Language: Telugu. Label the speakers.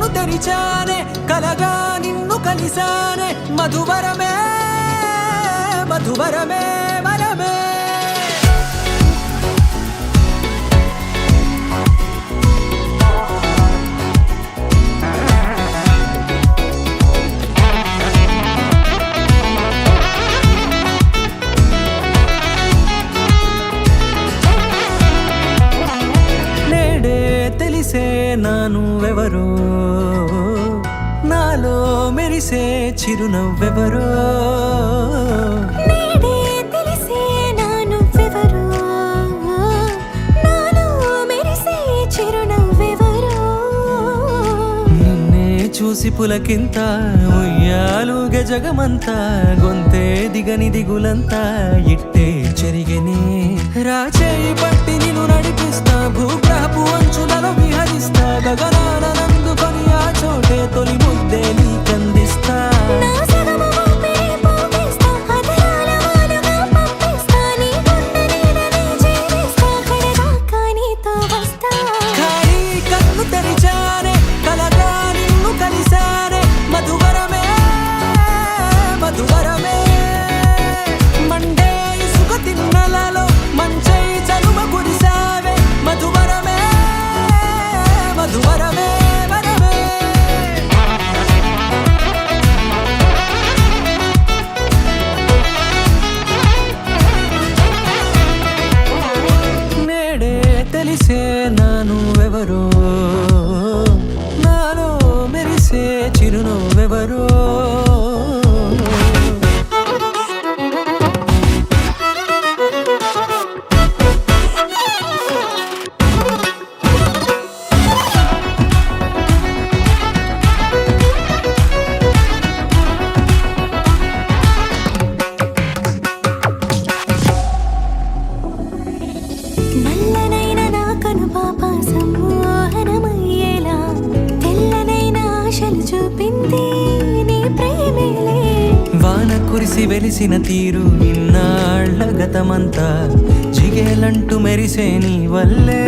Speaker 1: కన్ను తెరిచానే కలగా నిన్ను కలిసానే మధువరమే మధువరమే వరమే నానువెవరో నాలో మెరిసే చిరునవ్వెవరో
Speaker 2: నేడే తెలిసే నానువెవరో నాలో మెరిసే చిరునవ్వెవరో
Speaker 1: నిన్నే చూసి పులకింత ఉయ్యాలుగే జగమంతా గొంతే దిగని దిగులంతా ఇట్టే చెరిగెనే రాచేయి పట్టి నిన్ను నడిపిస్తా భూగ్రహపు అంచులలో విహరిస్తా గగనాన నందుకొని ఆ చోటే తొలి ముద్దే నీకందిస్తా
Speaker 2: నా సగము ఊపిరి పోగేస్తా అధరాల వాలుగా పంపిస్తా నీ గుండె నీడనే చేరిస్తా కడదాకా నీతో వస్తా
Speaker 1: ఖాళీ కన్ను తెరిచానే కలగా నిన్ను కలిసానే మధువరమే మధువరమే మండే ఇసుక తిన్నలలో మంచై చలువ కురిసావే మధువరమే మధువరమే వరమే నేడే తెలిసే నానువెవరో నాలో మెరిసే చిరునవ్వెవరో
Speaker 2: నల్లనైన నా కనుపాప సమ్మోహనమయ్యేలా తెల్లనైన ఆశలు చూపింది నీ ప్రేమేలే
Speaker 1: వాన కురిసి వెలిసిన తీరు ఇన్నాళ్ల గతమంతా జిగేలంటూ మెరిసే నీ వల్లే